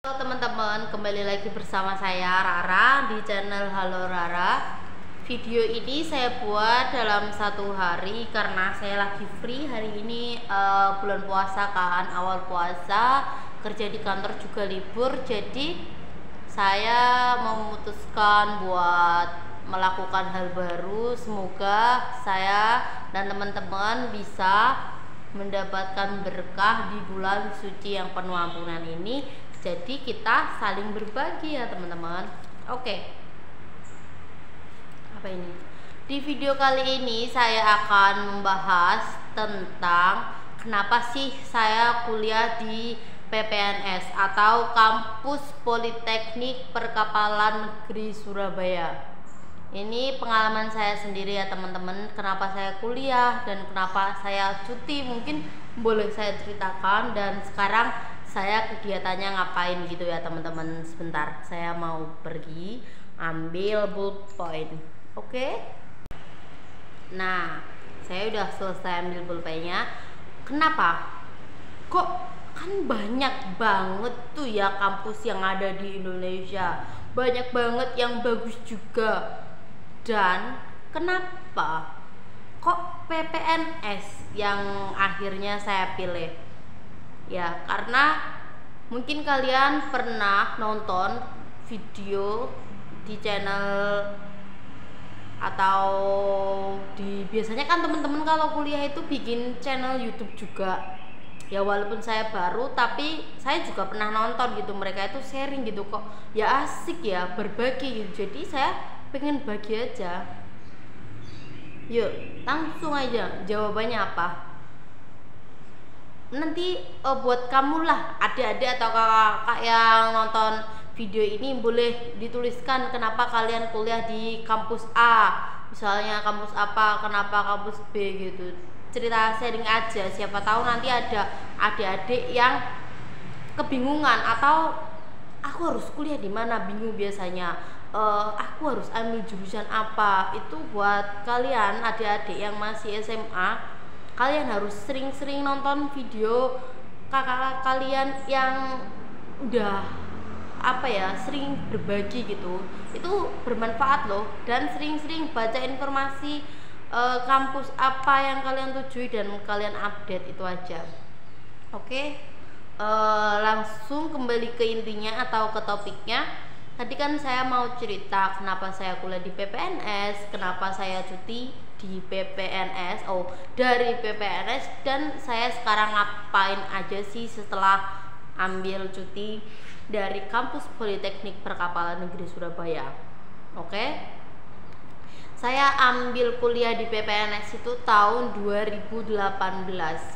Halo teman-teman, kembali lagi bersama saya Rara di channel Halo Rara. Video ini saya buat dalam satu hari karena saya lagi free hari ini, bulan puasa kan, awal puasa, kerja di kantor juga libur, jadi saya memutuskan buat melakukan hal baru. Semoga saya dan teman-teman bisa mendapatkan berkah di bulan suci yang penuh ampunan ini. Jadi kita saling berbagi ya teman-teman. Oke. Apa ini? Di video kali ini saya akan membahas tentang kenapa sih saya kuliah di PPNS atau Kampus Politeknik Perkapalan Negeri Surabaya. Ini pengalaman saya sendiri ya teman-teman, kenapa saya kuliah dan kenapa saya cuti, mungkin boleh saya ceritakan. Dan sekarang saya kegiatannya ngapain gitu ya teman-teman. Sebentar, saya mau pergi ambil ballpoint. Oke. Nah, saya udah selesai ambil pulpennya. Kenapa? Kok kan banyak banget tuh ya kampus yang ada di Indonesia, banyak banget yang bagus juga. Dan kenapa kok PPNS yang akhirnya saya pilih? Ya, karena mungkin kalian pernah nonton video di channel atau biasanya kan teman-teman kalau kuliah itu bikin channel YouTube juga. Ya walaupun saya baru tapi saya juga pernah nonton gitu, mereka itu sharing gitu kok. Ya asik ya, berbagi gitu. Jadi saya pengen bagi aja. Yuk, langsung aja jawabannya apa? Nanti buat kamu lah, adik-adik atau kakak-kakak yang nonton video ini, boleh dituliskan kenapa kalian kuliah di kampus A, misalnya kampus apa, kenapa kampus B gitu. Cerita sharing aja, siapa tahu nanti ada adik-adik yang kebingungan atau aku harus kuliah di mana, bingung biasanya. Aku harus ambil jurusan apa. Itu buat kalian adik-adik yang masih SMA, kalian harus sering-sering nonton video kakak kalian yang udah sering berbagi gitu. Itu bermanfaat loh. Dan sering-sering baca informasi kampus apa yang kalian tujui dan kalian update, itu aja. Oke. Langsung kembali ke intinya atau ke topiknya. Tadi kan saya mau cerita kenapa saya kuliah di PPNS, kenapa saya cuti di PPNS, dari PPNS, dan saya sekarang ngapain aja sih setelah ambil cuti dari Kampus Politeknik Perkapalan Negeri Surabaya. Oke. Saya ambil kuliah di PPNS itu tahun 2018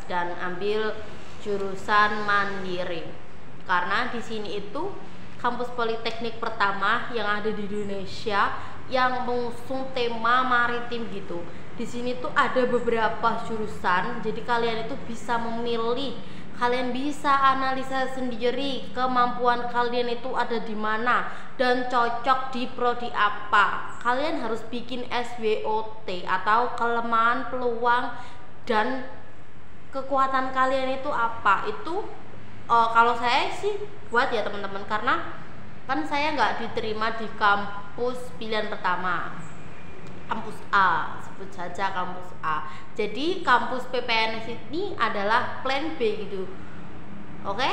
dan ambil jurusan mandiri. Karena di sini itu kampus politeknik pertama yang ada di Indonesia yang mengusung tema maritim gitu. Di sini tuh ada beberapa jurusan, jadi kalian itu bisa memilih, kalian bisa analisa sendiri kemampuan kalian itu ada di mana dan cocok di prodi apa. Kalian harus bikin SWOT atau kelemahan, peluang, dan kekuatan kalian itu apa. Itu kalau saya sih buat ya teman-teman, karena kan saya nggak diterima di kampus pilihan pertama, kampus A, sebut saja kampus A. Jadi kampus PPNS ini adalah plan B gitu. Oke?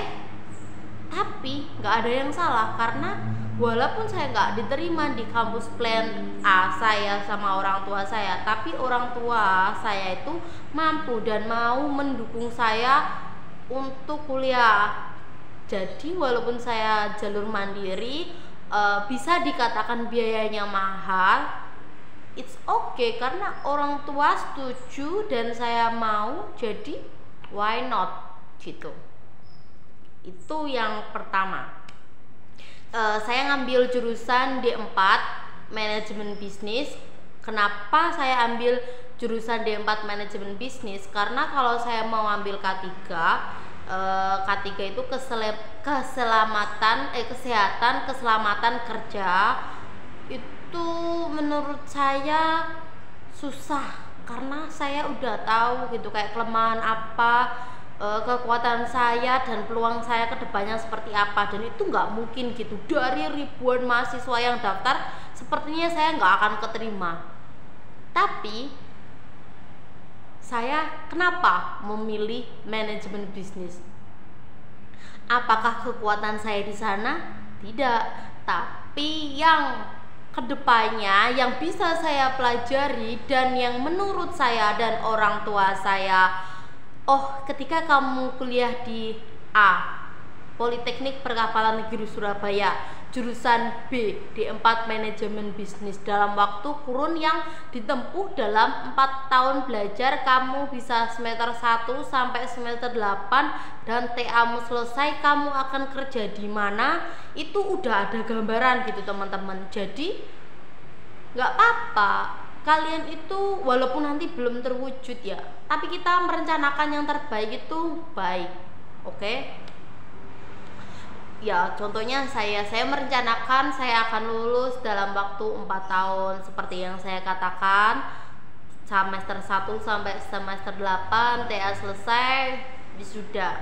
Tapi nggak ada yang salah, karena walaupun saya nggak diterima di kampus plan A saya sama orang tua saya, tapi orang tua saya itu mampu dan mau mendukung saya untuk kuliah. Jadi walaupun saya jalur mandiri, bisa dikatakan biayanya mahal, it's okay karena orang tua setuju dan saya mau, jadi why not gitu. Itu yang pertama. Saya ngambil jurusan D4 manajemen bisnis. Kenapa saya ambil jurusan D4 manajemen bisnis? Karena kalau saya mau ambil K3 itu kesehatan kerja, itu menurut saya susah karena saya udah tahu gitu kayak kelemahan apa kekuatan saya dan peluang saya ke depannya seperti apa, dan itu nggak mungkin gitu. Dari ribuan mahasiswa yang daftar, sepertinya saya nggak akan keterima. Tapi saya kenapa memilih manajemen bisnis? Apakah kekuatan saya di sana? Tidak, tapi yang kedepannya yang bisa saya pelajari dan yang menurut saya dan orang tua saya, oh ketika kamu kuliah di A, Politeknik Perkapalan Negeri Surabaya, jurusan B, D4 Manajemen Bisnis, dalam waktu kurun yang ditempuh dalam 4 tahun belajar, kamu bisa semester 1 sampai semester 8 dan TA-mu selesai, kamu akan kerja di mana, itu udah ada gambaran gitu teman-teman. Jadi nggak apa-apa kalian itu walaupun nanti belum terwujud ya, tapi kita merencanakan yang terbaik itu baik. Oke? Ya contohnya saya merencanakan saya akan lulus dalam waktu 4 tahun seperti yang saya katakan, semester 1 sampai semester 8 TA selesai, wisuda.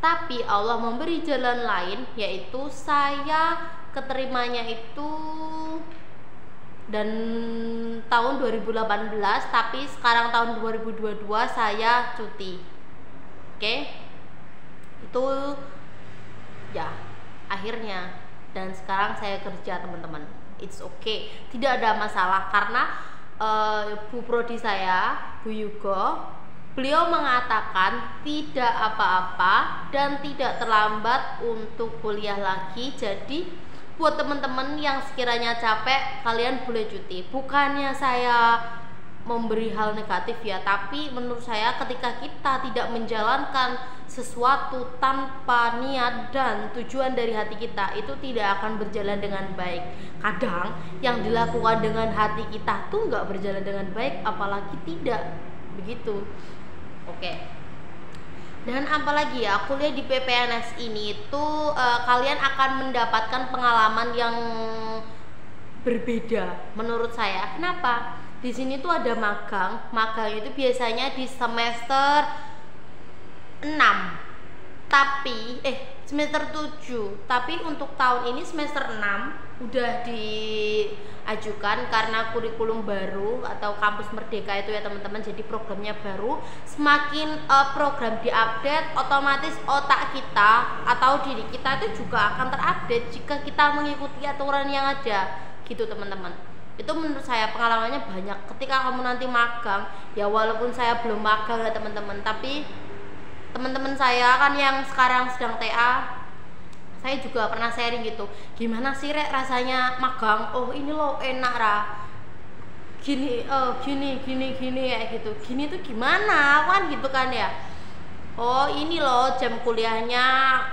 Tapi Allah memberi jalan lain, yaitu saya keterimanya itu dan tahun 2018, tapi sekarang tahun 2022 saya cuti. Oke? Itu ya akhirnya, dan sekarang saya kerja teman-teman. It's okay, tidak ada masalah karena Bu Prodi saya, Bu Yugo, beliau mengatakan tidak apa-apa dan tidak terlambat untuk kuliah lagi. Jadi buat teman-teman yang sekiranya capek, kalian boleh cuti. Bukannya saya memberi hal negatif ya, tapi menurut saya ketika kita tidak menjalankan sesuatu tanpa niat dan tujuan dari hati kita, itu tidak akan berjalan dengan baik. Kadang yang dilakukan dengan hati kita tuh nggak berjalan dengan baik, apalagi tidak begitu. Oke. Dan apalagi ya, kuliah di PPNS ini itu kalian akan mendapatkan pengalaman yang berbeda menurut saya. Kenapa? Di sini tuh ada magang. Magang itu biasanya di semester 6. Tapi semester 7. Tapi untuk tahun ini semester 6 udah diajukan karena kurikulum baru atau kampus merdeka itu ya teman-teman. Jadi programnya baru. Semakin program diupdate, otomatis otak kita atau diri kita itu juga akan terupdate jika kita mengikuti aturan yang ada. Gitu teman-teman. Itu menurut saya pengalamannya banyak. Ketika kamu nanti magang, ya walaupun saya belum magang ya teman-teman, tapi teman-teman saya kan yang sekarang sedang TA, saya juga pernah sharing gitu, gimana sih Rek rasanya magang, oh ini loh enak Ra, gini kayak gitu, gini tuh gimana kan gitu kan ya. Oh ini loh jam kuliahnya,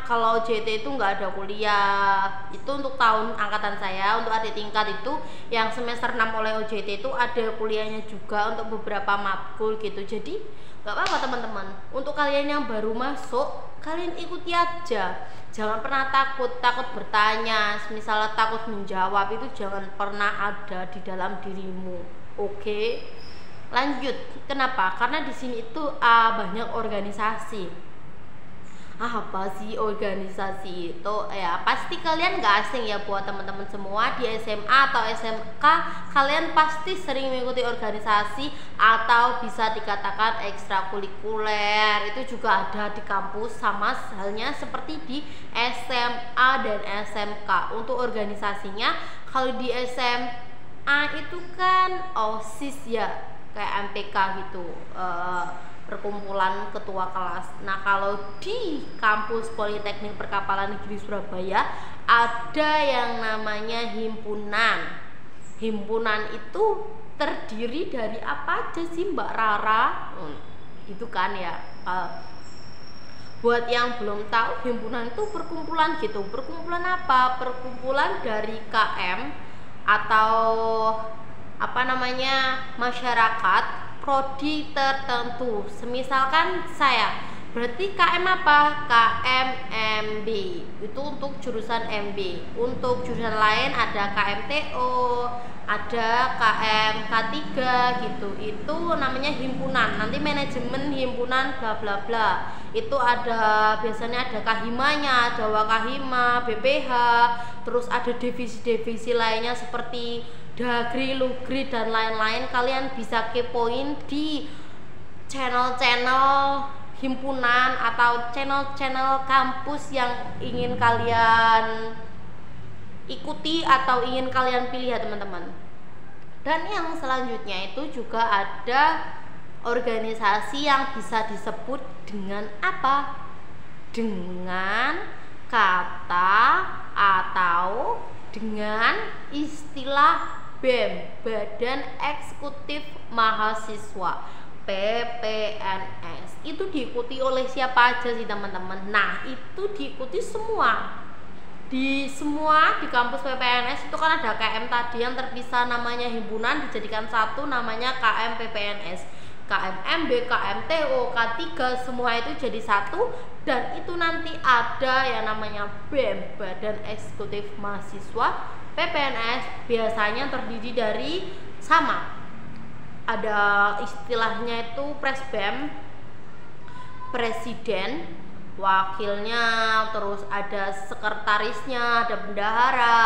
kalau JT itu nggak ada kuliah. Itu untuk tahun angkatan saya, untuk adik tingkat itu yang semester 6 oleh OJT itu ada kuliahnya juga untuk beberapa matkul gitu. Jadi nggak apa-apa teman-teman, untuk kalian yang baru masuk, kalian ikuti aja. Jangan pernah takut bertanya, misalnya takut menjawab, itu jangan pernah ada di dalam dirimu. Oke? Lanjut, kenapa? Karena di sini itu banyak organisasi. Apa sih organisasi itu? Ya pasti kalian gak asing ya buat teman-teman semua di SMA atau SMK, kalian pasti sering mengikuti organisasi atau bisa dikatakan ekstrakurikuler. Itu juga ada di kampus, sama halnya seperti di SMA dan SMK. Untuk organisasinya, kalau di SMA itu kan OSIS ya, kayak MPK gitu, perkumpulan ketua kelas. Nah kalau di kampus Politeknik Perkapalan Negeri Surabaya ada yang namanya himpunan. Himpunan itu terdiri dari apa aja sih Mbak Rara? Itu kan ya, buat yang belum tahu, himpunan itu perkumpulan gitu. Perkumpulan apa? Perkumpulan dari KM atau apa namanya, masyarakat prodi tertentu. Semisalkan saya Berarti KM apa? KMMB. Itu untuk jurusan MB. Untuk jurusan lain ada KMTO, ada KM K3 gitu. Itu namanya himpunan. Nanti manajemen himpunan bla bla bla. Itu ada biasanya ada kahimanya, ada wakahima, BPH, terus ada divisi-divisi lainnya seperti Dagri, Lugri dan lain-lain. Kalian bisa kepoin di channel-channel himpunan atau channel-channel kampus yang ingin kalian ikuti atau ingin kalian pilih ya teman-teman. Dan yang selanjutnya itu juga ada organisasi yang bisa disebut dengan apa? Dengan kata atau dengan istilah BEM, Badan Eksekutif Mahasiswa, PPNS. Itu diikuti oleh siapa aja sih teman-teman? Nah, itu diikuti semua. Di kampus PPNS itu kan ada KM tadi yang terpisah namanya himpunan dijadikan satu namanya KM PPNS. KMMB, KMTO, K3 semua itu jadi satu, dan itu nanti ada yang namanya BEM, Badan Eksekutif Mahasiswa. PPNS biasanya terdiri dari ada istilahnya itu Presbem, presiden, wakilnya, terus ada sekretarisnya, ada bendahara,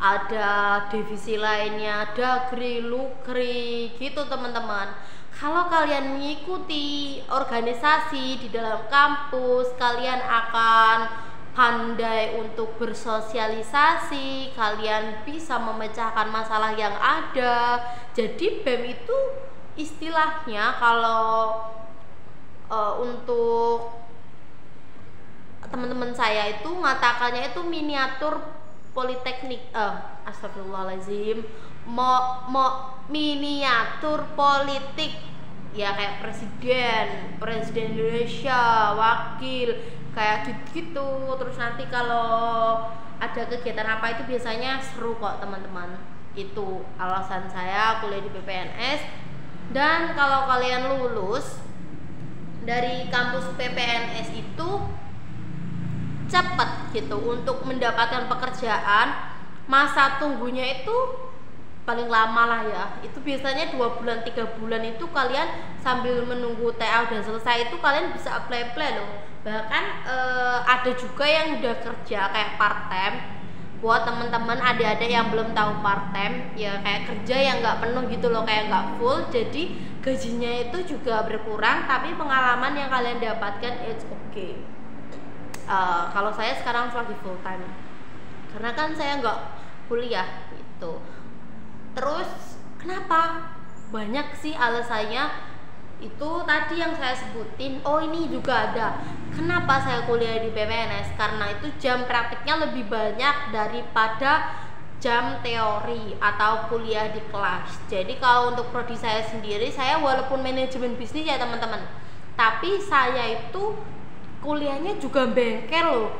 ada divisi lainnya, Dagri, Lukri gitu teman-teman. Kalau kalian mengikuti organisasi di dalam kampus, kalian akan pandai untuk bersosialisasi, kalian bisa memecahkan masalah yang ada. Jadi BEM itu istilahnya kalau untuk teman-teman saya itu mengatakannya itu miniatur politeknik, astagfirullahaladzim, miniatur politik ya, kayak presiden Indonesia, wakil, kayak gitu. Terus nanti kalau ada kegiatan apa itu biasanya seru kok teman-teman. Itu alasan saya kuliah di PPNS. Dan kalau kalian lulus dari kampus PPNS itu cepat gitu untuk mendapatkan pekerjaan. Masa tunggunya itu paling lama lah ya, itu biasanya 2 bulan 3 bulan itu kalian sambil menunggu TA udah selesai itu kalian bisa apply loh. Bahkan ada juga yang udah kerja kayak part time. Buat teman-teman adik-adik yang belum tahu part time ya, kayak kerja yang nggak penuh gitu loh, kayak nggak full, jadi gajinya itu juga berkurang tapi pengalaman yang kalian dapatkan it's okay. Kalau saya sekarang lagi full time karena kan saya nggak kuliah gitu. Terus kenapa? Banyak sih alasannya. Itu tadi yang saya sebutin. Oh, ini juga ada. Kenapa saya kuliah di PPNS? Karena itu jam praktiknya lebih banyak daripada jam teori atau kuliah di kelas. Jadi kalau untuk prodi saya sendiri, saya walaupun manajemen bisnis ya teman-teman, tapi saya itu kuliahnya juga bengkel loh.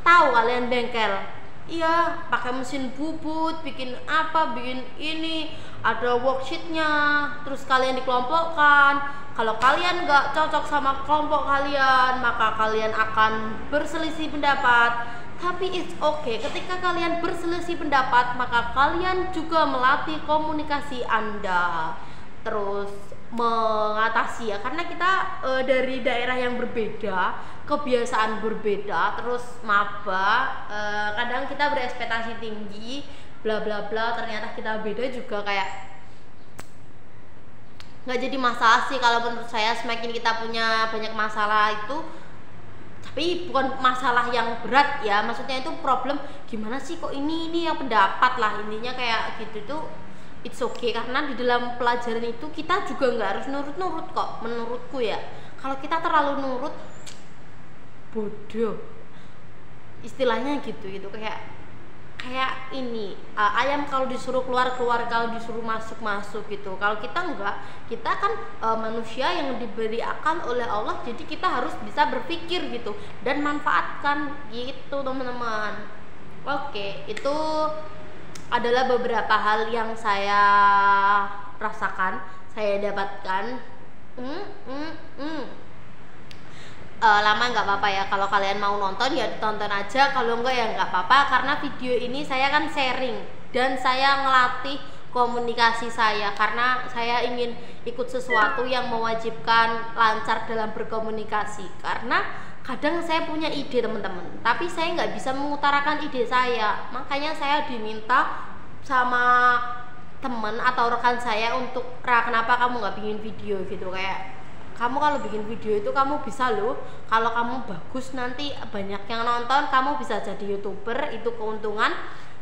Tahu kalian bengkel? Iya, pakai mesin bubut, bikin ini, ada worksheetnya, terus kalian dikelompokkan. Kalau kalian nggak cocok sama kelompok kalian, maka kalian akan berselisih pendapat. Tapi it's okay, ketika kalian berselisih pendapat, maka kalian juga melatih komunikasi Anda, terus mengatasi ya, karena kita dari daerah yang berbeda, kebiasaan berbeda, terus maba, kadang kita berekspektasi tinggi, bla bla bla, ternyata kita beda juga, kayak nggak jadi masalah sih kalau menurut saya. Semakin kita punya banyak masalah itu, tapi bukan masalah yang berat ya, maksudnya itu problem gimana sih kok ini yang pendapat lah, intinya kayak gitu tuh it's okay, karena di dalam pelajaran itu kita juga nggak harus nurut kok, menurutku ya. Kalau kita terlalu nurut, bodoh istilahnya gitu kayak ini ayam kalau disuruh keluar, kalau disuruh masuk gitu. Kalau kita enggak, kita kan manusia yang diberi akal oleh Allah, jadi kita harus bisa berpikir gitu dan manfaatkan gitu teman-teman. Oke, itu adalah beberapa hal yang saya rasakan, saya dapatkan. lama nggak apa-apa ya. Kalau kalian mau nonton ya tonton aja, kalau enggak ya nggak apa-apa, karena video ini saya kan sharing dan saya ngelatih komunikasi saya, karena saya ingin ikut sesuatu yang mewajibkan lancar dalam berkomunikasi. Karena kadang saya punya ide teman-teman, tapi saya nggak bisa mengutarakan ide saya, makanya saya diminta sama temen atau rekan saya untuk, kenapa kamu nggak bikin video gitu, kayak kamu kalau bikin video itu kamu bisa loh, kalau kamu bagus nanti banyak yang nonton, kamu bisa jadi YouTuber, itu keuntungan.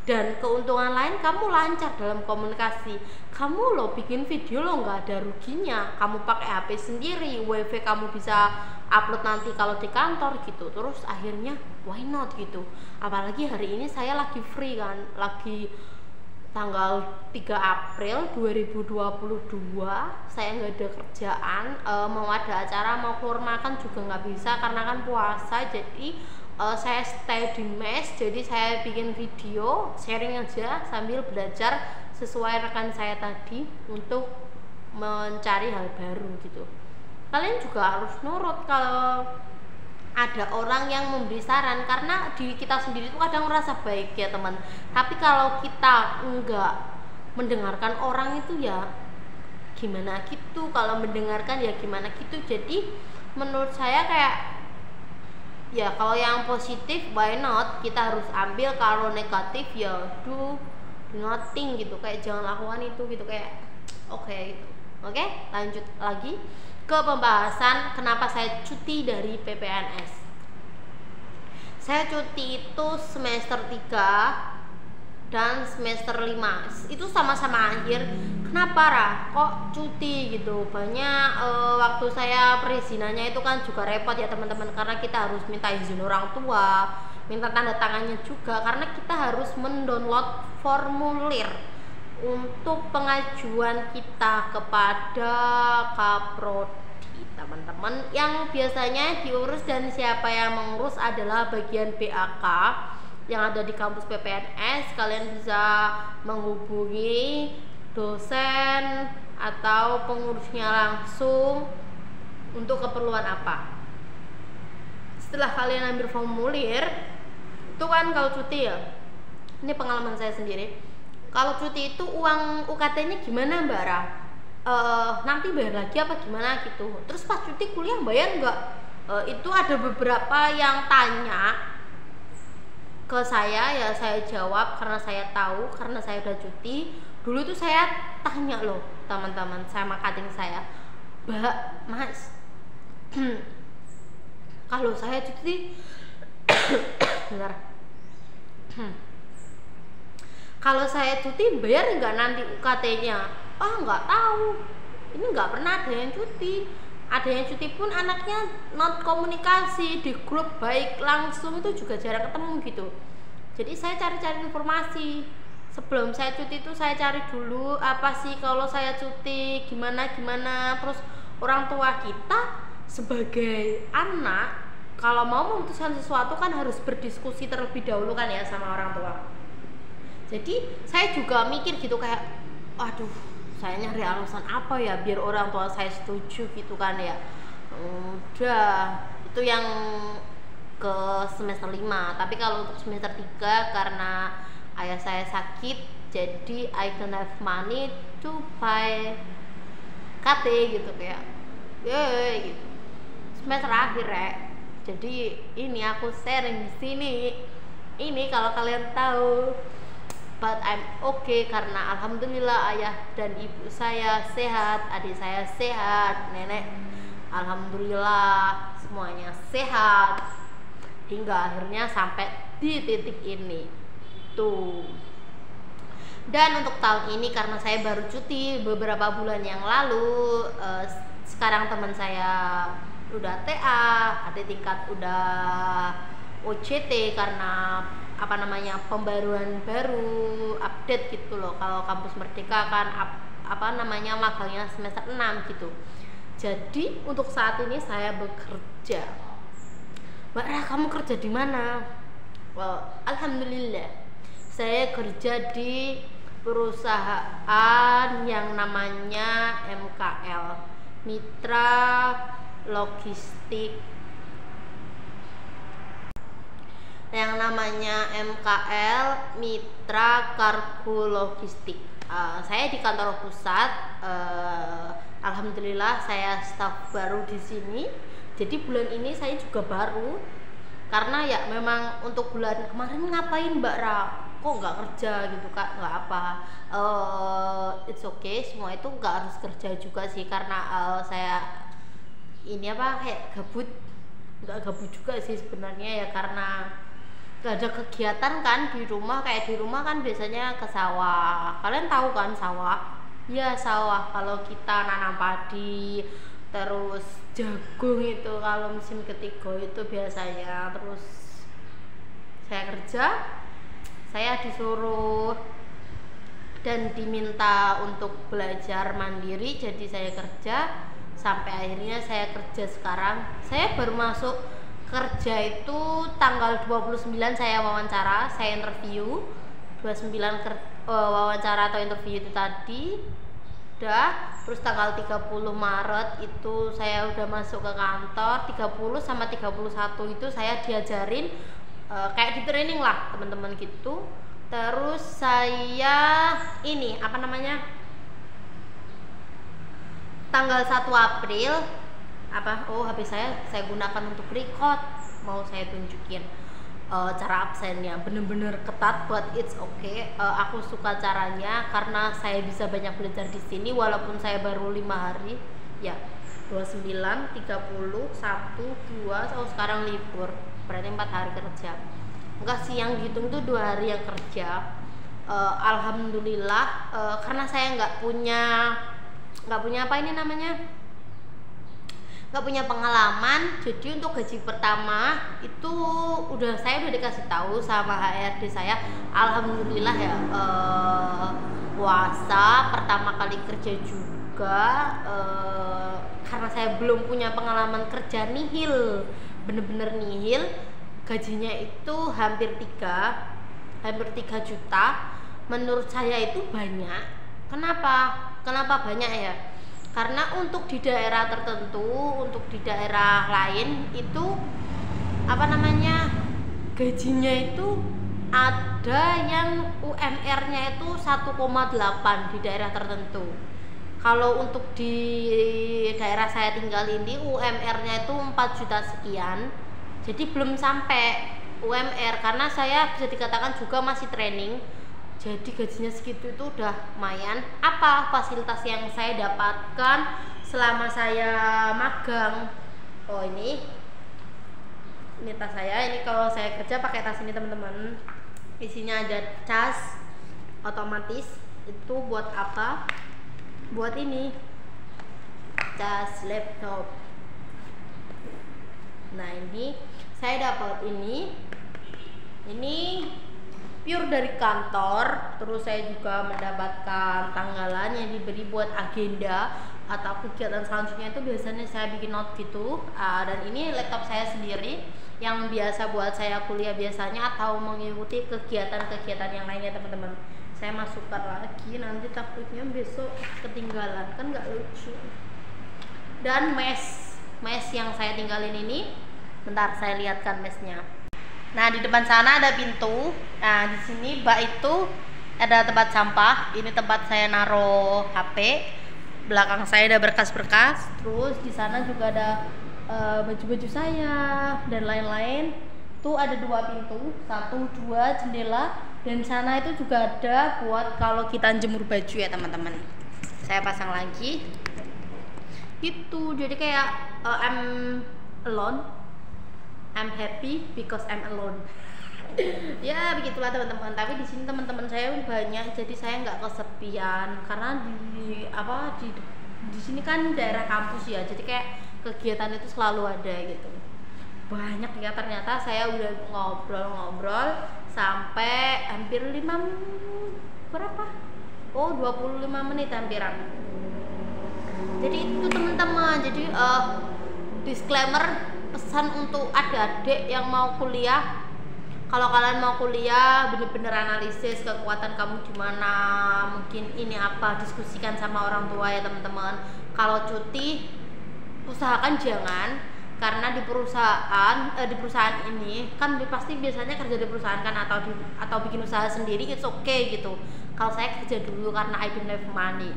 Dan keuntungan lain, kamu lancar dalam komunikasi. Kamu loh bikin video lo nggak ada ruginya, kamu pakai HP sendiri, wifi kamu bisa upload nanti kalau di kantor gitu. Terus akhirnya why not gitu, apalagi hari ini saya lagi free kan, lagi tanggal 3 April 2022, saya nggak ada kerjaan, mau ada acara, mau keluar makan juga nggak bisa karena kan puasa. Jadi saya stay di mes, jadi saya bikin video sharing aja sambil belajar sesuai rekan saya tadi untuk mencari hal baru gitu. Kalian juga harus nurut kalau ada orang yang memberi saran, karena diri kita sendiri itu kadang merasa baik ya teman, tapi kalau kita enggak mendengarkan orang itu ya gimana gitu, kalau mendengarkan ya gimana gitu. Jadi menurut saya kayak ya kalau yang positif why not, kita harus ambil, kalau negatif ya do nothing gitu, kayak jangan lakukan itu gitu, kayak oke gitu. Oke, lanjut lagi ke pembahasan kenapa saya cuti dari PPNS. Saya cuti itu semester 3 dan semester 5 itu sama-sama akhir. Kenapa Rah kok cuti gitu? Banyak waktu saya perizinannya itu kan juga repot ya teman-teman, karena kita harus minta izin orang tua, minta tanda tangannya juga, karena kita harus mendownload formulir untuk pengajuan kita kepada Kaprodi teman-teman. Yang biasanya diurus dan siapa yang mengurus adalah bagian BAK yang ada di kampus PPNS. Kalian bisa menghubungi dosen atau pengurusnya langsung untuk keperluan apa. Setelah kalian ambil formulir itu kan, kalau cuti ya, ini pengalaman saya sendiri, kalau cuti itu uang UKT-nya gimana Mbak Ra? Nanti bayar lagi apa gimana gitu. Terus pas cuti kuliah bayar nggak? Itu ada beberapa yang tanya ke saya, ya saya jawab karena saya tahu, karena saya udah cuti. Dulu tuh saya tanya loh teman-teman sama cutting saya, Mbak, Mas, kalau saya cuti bentar, kalau saya cuti bayar nggak nanti UKT-nya? Nggak tahu, ini nggak pernah ada yang cuti. Ada yang cuti pun anaknya not komunikasi di grup baik langsung, itu juga jarang ketemu gitu. Jadi saya cari-cari informasi sebelum saya cuti itu, saya cari dulu apa sih kalau saya cuti, gimana. Terus orang tua kita sebagai anak kalau mau memutuskan sesuatu kan harus berdiskusi terlebih dahulu kan ya sama orang tua. Jadi saya juga mikir gitu, kayak aduh, saya nyari alasan apa ya biar orang tua saya setuju gitu kan ya. Udah, itu yang ke semester 5. Tapi kalau untuk semester 3 karena ayah saya sakit, jadi I don't have money to buy KT gitu, kayak gitu. Semester akhir ya. Jadi ini aku sharing di sini. Ini kalau kalian tahu, but I'm okay karena alhamdulillah ayah dan ibu saya sehat, adik saya sehat, nenek alhamdulillah semuanya sehat hingga akhirnya sampai di titik ini tuh. Dan untuk tahun ini karena saya baru cuti beberapa bulan yang lalu, sekarang teman saya udah TA, adik tingkat udah OJT karena pembaruan baru, update gitu loh. Kalau kampus Merdeka kan magangnya semester 6 gitu. Jadi untuk saat ini saya bekerja. Mbak Ra, kamu kerja di mana? Alhamdulillah saya kerja di perusahaan yang namanya MKL, Mitra Logistik yang namanya MKL Mitra Kargo Logistik. Saya di kantor pusat. Alhamdulillah saya staf baru di sini. Jadi bulan ini saya juga baru. Karena ya memang untuk bulan kemarin ngapain Mbak Ra? Kok nggak kerja gitu Kak? Nggak apa. It's okay. Semua itu nggak harus kerja juga sih. Karena saya ini kayak gabut. Nggak gabut juga sih sebenarnya ya, karena gak ada kegiatan kan di rumah. Kayak di rumah kan biasanya ke sawah. Kalian tahu kan sawah? Ya sawah, kalau kita nanam padi, terus jagung itu kalau musim ketiga itu biasanya. Terus saya kerja, saya disuruh dan diminta untuk belajar mandiri, jadi saya kerja sampai akhirnya saya kerja sekarang. Saya baru masuk kerja itu tanggal 29 saya wawancara, saya interview. 29 wawancara atau interview itu tadi udah. Terus tanggal 30 Maret itu saya udah masuk ke kantor. 30 sama 31 itu saya diajarin kayak di training lah teman-teman gitu. Terus saya ini tanggal 1 April HP saya gunakan untuk record. Mau saya tunjukin cara absennya, bener-bener ketat, but it's okay. Aku suka caranya karena saya bisa banyak belajar di sini walaupun saya baru 5 hari ya. 29, 30, 1, 2, sekarang libur, berarti 4 hari kerja. Enggak sih, yang dihitung tuh 2 hari yang kerja. Alhamdulillah, karena saya nggak punya nggak punya pengalaman, jadi untuk gaji pertama itu saya udah dikasih tahu sama HRD saya. Alhamdulillah ya, puasa pertama kali kerja juga, karena saya belum punya pengalaman kerja, nihil, bener-bener nihil. Gajinya itu hampir 3 juta. Menurut saya itu banyak. Kenapa banyak ya? Karena untuk di daerah tertentu, untuk di daerah lain itu gajinya itu ada yang UMR-nya itu 1,8 di daerah tertentu. Kalau untuk di daerah saya tinggal ini UMR-nya itu 4 juta sekian. Jadi belum sampai UMR, karena saya bisa dikatakan juga masih training. Jadi gajinya segitu itu udah lumayan. Apa fasilitas yang saya dapatkan selama saya magang? Oh ini tas saya. Ini kalau saya kerja pakai tas ini teman-teman. Isinya ada cas otomatis. Itu buat apa? Buat ini cas laptop. Nah ini saya dapat ini pure dari kantor. Terus saya juga mendapatkan tanggalan yang diberi buat agenda atau kegiatan selanjutnya. Itu biasanya saya bikin note gitu. Dan ini laptop saya sendiri yang biasa buat saya kuliah biasanya atau mengikuti kegiatan-kegiatan yang lainnya teman-teman. Saya masukkan lagi, nanti takutnya besok ketinggalan, kan nggak lucu. Dan mes yang saya tinggalin ini, bentar saya lihatkan mesnya. Nah di depan sana ada pintu. Nah di sini bak itu ada tempat sampah. Ini tempat saya naruh HP. Belakang saya ada berkas-berkas. Terus di sana juga ada baju-baju saya dan lain-lain. Tuh ada 2 pintu, 1, 2 jendela. Dan sana itu juga ada buat kalau kita jemur baju ya teman-teman. Saya pasang lagi. Gitu. Jadi kayak I'm alone. I'm happy because I'm alone. Ya begitulah teman-teman. Tapi di sini teman-teman saya banyak, jadi saya nggak kesepian karena di sini kan daerah kampus ya. Jadi kayak kegiatan itu selalu ada gitu. Banyak ya, ternyata saya udah ngobrol sampai hampir 25 menit hampiran. Jadi itu teman-teman. Jadi disclaimer, pesan untuk adik-adik yang mau kuliah. Kalau kalian mau kuliah, bener-bener analisis kekuatan kamu di mana, mungkin ini apa, diskusikan sama orang tua ya teman-teman. Kalau cuti, usahakan jangan. karena di perusahaan ini kan pasti biasanya kerja di perusahaan kan, atau bikin usaha sendiri, it's okay gitu. Kalau saya kerja dulu karena I don't have money.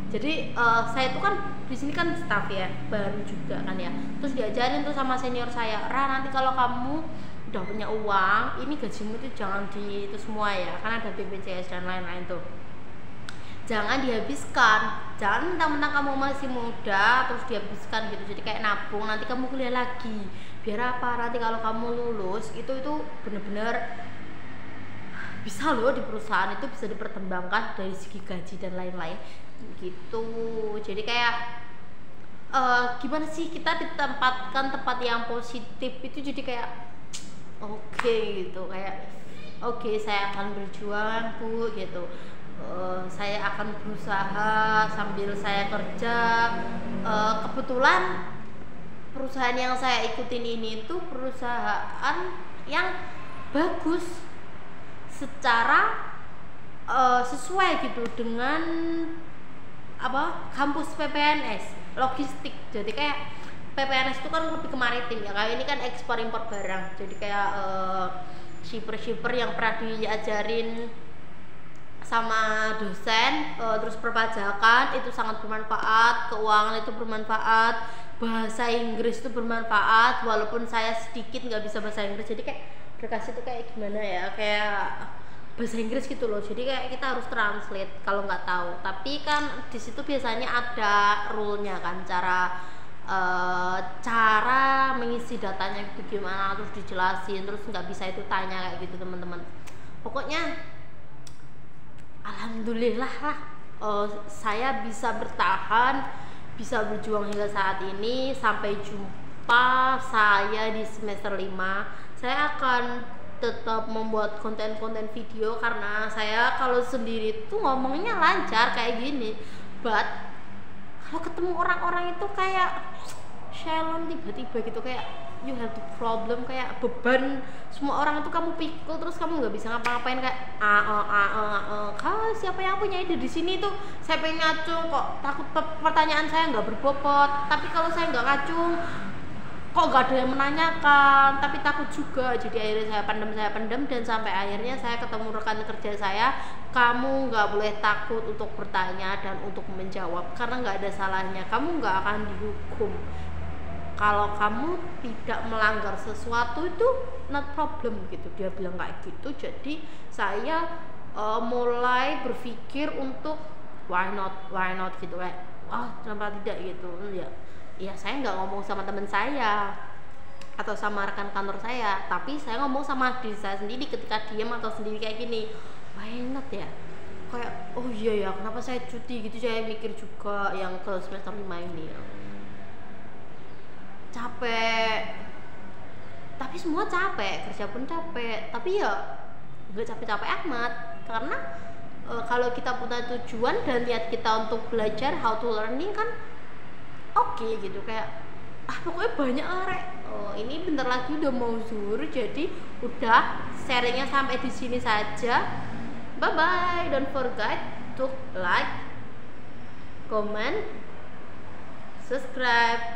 Jadi saya itu kan di sini kan staff ya, baru juga kan ya. Terus diajarin tuh sama senior saya, nanti kalau kamu udah punya uang, ini gajimu tuh jangan di itu semua ya, karena ada BPJS dan lain-lain tuh. Jangan dihabiskan, jangan mentang-mentang kamu masih muda terus dihabiskan gitu. Jadi kayak nabung, nanti kamu kuliah lagi. Biar apa? Nanti kalau kamu lulus itu bener-bener bisa loh, di perusahaan itu bisa dipertimbangkan dari segi gaji dan lain-lain gitu. Jadi kayak gimana sih, kita ditempatkan tempat yang positif itu, jadi kayak oke gitu, kayak oke, saya akan berjuang Bu gitu. Saya akan berusaha sambil saya kerja. Kebetulan perusahaan yang saya ikutin ini tuh perusahaan yang bagus secara sesuai gitu dengan kampus PPNS logistik. Jadi kayak PPNS itu kan lebih ke maritim ya, kayak ini kan ekspor impor barang. Jadi kayak shipper yang pernah diajarin sama dosen, terus perpajakan itu sangat bermanfaat, keuangan itu bermanfaat, bahasa Inggris itu bermanfaat, walaupun saya sedikit nggak bisa bahasa Inggris. Jadi kayak berkas itu kayak gimana ya, kayak bahasa Inggris gitu loh. Jadi kayak kita harus translate kalau nggak tahu. Tapi kan di situ biasanya ada rule-nya kan, cara mengisi datanya itu gimana, terus dijelasin, terus nggak bisa itu tanya kayak gitu teman-teman. Pokoknya alhamdulillah lah, saya bisa bertahan, bisa berjuang hingga saat ini. Sampai jumpa saya di semester 5. Saya akan tetap membuat konten-konten video karena saya kalau sendiri tuh ngomongnya lancar kayak gini, but kalau ketemu orang-orang itu kayak silent tiba-tiba gitu, kayak you have the problem, kayak beban semua orang itu kamu pikul, terus kamu nggak bisa ngapa-ngapain, kayak siapa yang punya ide di sini tuh, saya pengen ngacung kok takut pertanyaan saya nggak berbobot, tapi kalau saya nggak ngacung kok gak ada yang menanyakan, tapi takut juga. Jadi akhirnya saya pendem dan sampai akhirnya saya ketemu rekan kerja saya, kamu gak boleh takut untuk bertanya dan untuk menjawab karena gak ada salahnya, kamu gak akan dihukum. Kalau kamu tidak melanggar sesuatu itu not problem gitu, dia bilang kayak gitu. Jadi saya mulai berpikir untuk why not gitu, kayak kenapa tidak gitu ya. Saya nggak ngomong sama teman saya atau sama rekan kantor saya, tapi saya ngomong sama diri saya sendiri ketika diam atau sendiri kayak gini, why not ya, kayak oh iya ya, kenapa saya cuti gitu. Saya mikir juga yang ke semester 5 ini ya. Capek, tapi semua capek, kerja pun capek, tapi ya nggak capek-capek amat karena kalau kita punya tujuan dan niat kita untuk belajar how to learning kan oke gitu, kayak pokoknya banyak lah rek. Ini bentar lagi udah mau zuhur, jadi udah sharingnya sampai di sini saja. Bye bye, don't forget to like, comment, subscribe.